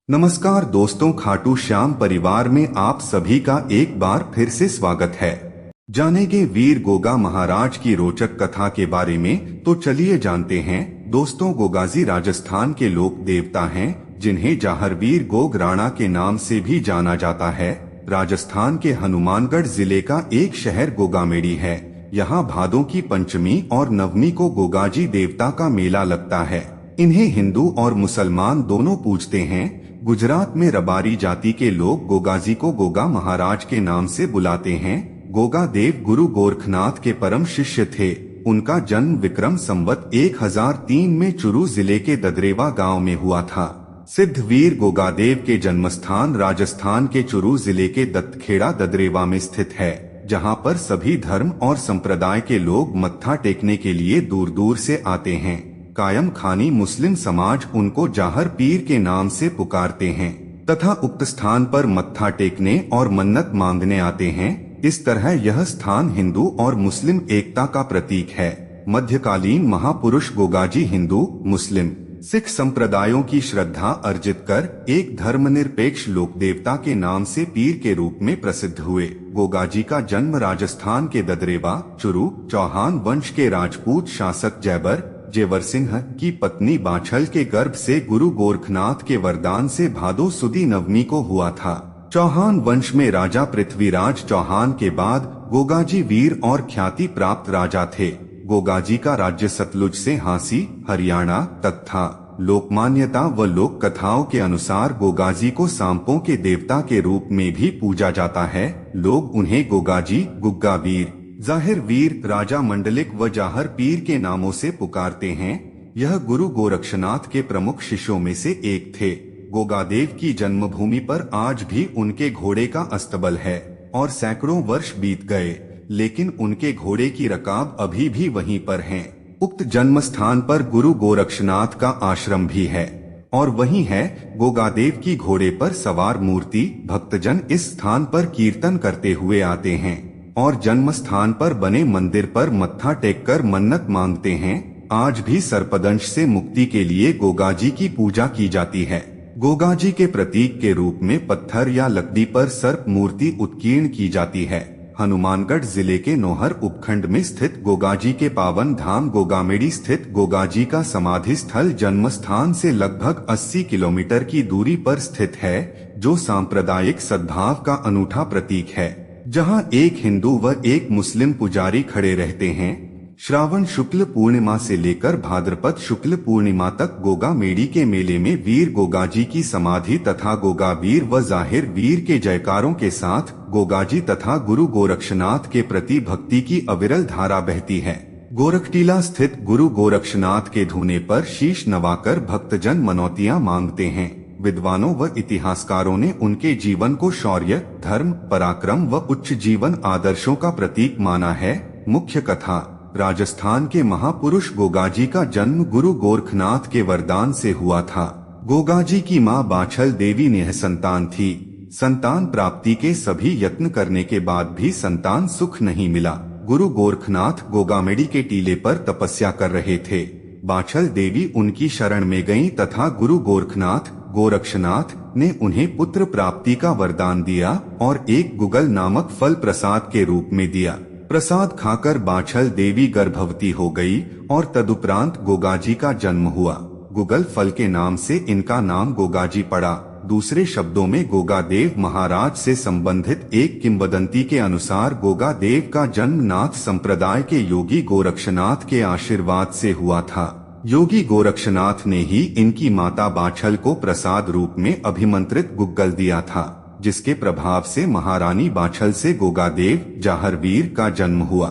नमस्कार दोस्तों, खाटू श्याम परिवार में आप सभी का एक बार फिर से स्वागत है। जानेंगे वीर गोगा महाराज की रोचक कथा के बारे में। तो चलिए जानते हैं। दोस्तों, गोगाजी राजस्थान के लोक देवता हैं, जिन्हें जाहरवीर गोग राणा के नाम से भी जाना जाता है। राजस्थान के हनुमानगढ़ जिले का एक शहर गोगामेड़ी है। यहाँ भादों की पंचमी और नवमी को गोगाजी देवता का मेला लगता है। इन्हें हिंदू और मुसलमान दोनों पूजते हैं। गुजरात में रबारी जाति के लोग गोगाजी को गोगा महाराज के नाम से बुलाते हैं। गोगा देव गुरु गोरखनाथ के परम शिष्य थे। उनका जन्म विक्रम संवत 1003 में चुरू जिले के ददरेवा गांव में हुआ था। सिद्ध वीर गोगादेव के जन्मस्थान राजस्थान के चुरू जिले के दत्तखेड़ा ददरेवा में स्थित है, जहां पर सभी धर्म और संप्रदाय के लोग मत्था टेकने के लिए दूर दूर से आते हैं। कायम खानी मुस्लिम समाज उनको जाहर पीर के नाम से पुकारते हैं तथा उक्त स्थान पर मत्था टेकने और मन्नत मांगने आते हैं। इस तरह यह स्थान हिंदू और मुस्लिम एकता का प्रतीक है। मध्यकालीन महापुरुष गोगाजी हिंदू, मुस्लिम, सिख संप्रदायों की श्रद्धा अर्जित कर एक धर्मनिरपेक्ष लोक देवता के नाम से पीर के रूप में प्रसिद्ध हुए। गोगाजी का जन्म राजस्थान के ददरेवा, चुरू, चौहान वंश के राजपूत शासक जयबर जेवर सिंह की पत्नी बाछल के गर्भ से गुरु गोरखनाथ के वरदान से भादो सुदी नवमी को हुआ था। चौहान वंश में राजा पृथ्वीराज चौहान के बाद गोगाजी वीर और ख्याति प्राप्त राजा थे। गोगाजी का राज्य सतलुज से हांसी, हरियाणा तक था। लोकमान्यता व लोक कथाओं के अनुसार गोगाजी को सांपों के देवता के रूप में भी पूजा जाता है। लोग उन्हें गोगाजी, गुग्गा वीर, जाहिर वीर, राजा मंडलिक व जाहर पीर के नामों से पुकारते हैं। यह गुरु गोरक्षनाथ के प्रमुख शिष्यों में से एक थे। गोगादेव की जन्मभूमि पर आज भी उनके घोड़े का अस्तबल है और सैकड़ों वर्ष बीत गए, लेकिन उनके घोड़े की रकाब अभी भी वहीं पर है। उक्त जन्म स्थान पर गुरु गोरक्षनाथ का आश्रम भी है और वहीं है गोगादेव की घोड़े पर सवार मूर्ति। भक्तजन इस स्थान पर कीर्तन करते हुए आते हैं और जन्म स्थान पर बने मंदिर पर मत्था टेककर मन्नत मांगते हैं। आज भी सर्पदंश से मुक्ति के लिए गोगाजी की पूजा की जाती है। गोगाजी के प्रतीक के रूप में पत्थर या लकड़ी पर सर्प मूर्ति उत्कीर्ण की जाती है। हनुमानगढ़ जिले के नोहर उपखंड में स्थित गोगाजी के पावन धाम गोगामेड़ी स्थित गोगाजी का समाधि स्थल जन्म स्थान से लगभग 80 किलोमीटर की दूरी पर स्थित है, जो सांप्रदायिक सद्भाव का अनूठा प्रतीक है। जहां एक हिंदू व एक मुस्लिम पुजारी खड़े रहते हैं। श्रावण शुक्ल पूर्णिमा से लेकर भाद्रपद शुक्ल पूर्णिमा तक गोगामेड़ी के मेले में वीर गोगाजी की समाधि तथा गोगावीर व जाहिर वीर के जयकारों के साथ गोगाजी तथा गुरु गोरक्षनाथ के प्रति भक्ति की अविरल धारा बहती है। गोरखटीला स्थित गुरु गोरक्षनाथ के धूने पर शीश नवाकर भक्तजन मनौतियां मांगते हैं। विद्वानों व इतिहासकारों ने उनके जीवन को शौर्य, धर्म, पराक्रम व उच्च जीवन आदर्शों का प्रतीक माना है। मुख्य कथा। राजस्थान के महापुरुष गोगाजी का जन्म गुरु गोरखनाथ के वरदान से हुआ था। गोगाजी की मां बाछल देवी निःसंतान थी। संतान प्राप्ति के सभी यत्न करने के बाद भी संतान सुख नहीं मिला। गुरु गोरखनाथ गोगामेड़ी के टीले पर तपस्या कर रहे थे। बाछल देवी उनकी शरण में गईं तथा गुरु गोरक्षनाथ ने उन्हें पुत्र प्राप्ति का वरदान दिया और एक गुगल नामक फल प्रसाद के रूप में दिया। प्रसाद खाकर बाछल देवी गर्भवती हो गई और तदुपरांत गोगाजी का जन्म हुआ। गुगल फल के नाम से इनका नाम गोगाजी पड़ा। दूसरे शब्दों में गोगादेव महाराज से संबंधित एक किंवदंती के अनुसार गोगादेव का जन्म नाथ संप्रदाय के योगी गोरक्षनाथ के आशीर्वाद से हुआ था। योगी गोरक्षनाथ ने ही इनकी माता बाछल को प्रसाद रूप में अभिमंत्रित गुग्गल दिया था, जिसके प्रभाव से महारानी बाछल से गोगादेव, जाहरवीर का जन्म हुआ।